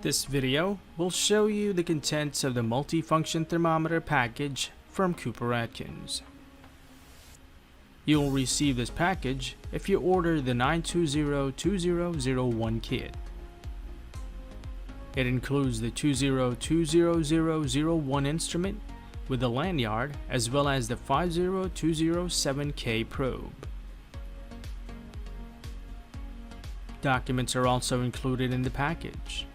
This video will show you the contents of the Multi-Function Thermometer package from Cooper-Atkins. You will receive this package if you order the 920-2001 kit. It includes the 20-20001 instrument with the lanyard as well as the 50207K probe. Documents are also included in the package.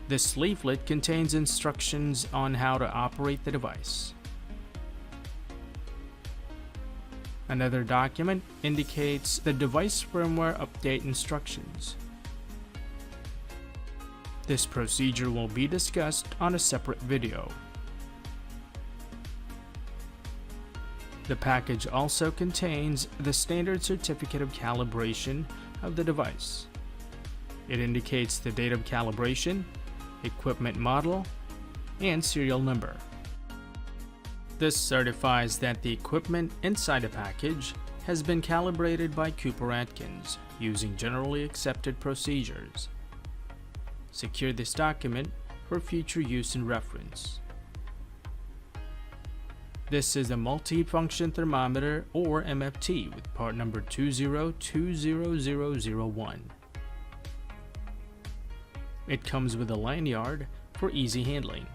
This leaflet contains instructions on how to operate the device. Another document indicates the device firmware update instructions. This procedure will be discussed on a separate video. The package also contains the standard certificate of calibration of the device. It indicates the date of calibration, equipment model, and serial number. This certifies that the equipment inside the package has been calibrated by Cooper-Atkins using generally accepted procedures. Secure this document for future use and reference. This is a multi-function thermometer or MFT with part number 20-20001. It comes with a lanyard for easy handling.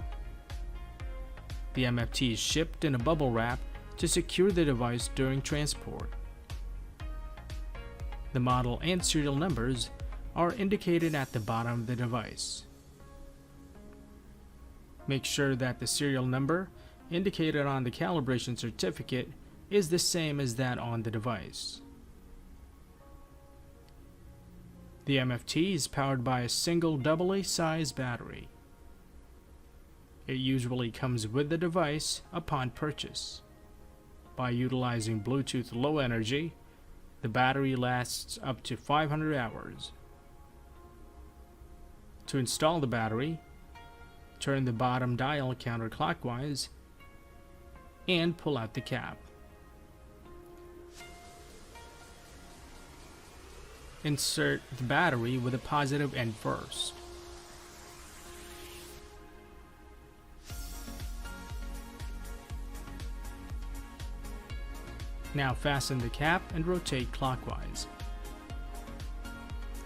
The MFT is shipped in a bubble wrap to secure the device during transport. The model and serial numbers are indicated at the bottom of the device. Make sure that the serial number indicated on the calibration certificate is the same as that on the device. The MFT is powered by a single AA size battery. It usually comes with the device upon purchase. By utilizing Bluetooth Low Energy, the battery lasts up to 500 hours. To install the battery, turn the bottom dial counterclockwise and pull out the cap. Insert the battery with the positive end first. Now fasten the cap and rotate clockwise.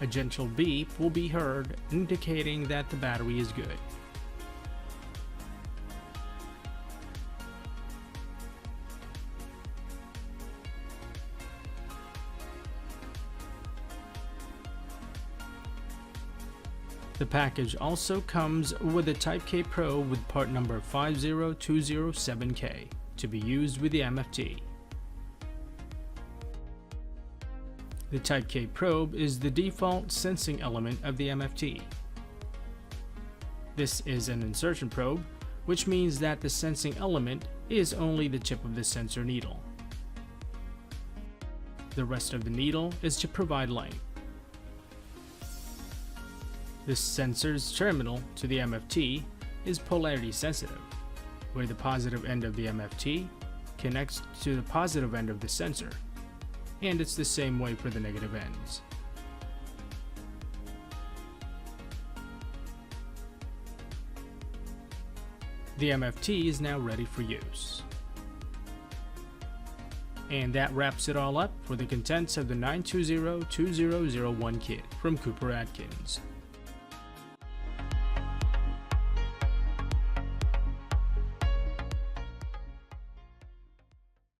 A gentle beep will be heard indicating that the battery is good. The package also comes with a Type K probe with part number 50207K to be used with the MFT. The Type K probe is the default sensing element of the MFT. This is an insertion probe, which means that the sensing element is only the tip of the sensor needle. The rest of the needle is to provide light. This sensor's terminal to the MFT is polarity sensitive, where the positive end of the MFT connects to the positive end of the sensor, and it's the same way for the negative ends. The MFT is now ready for use. And that wraps it all up for the contents of the 920-2001 kit from Cooper-Atkins.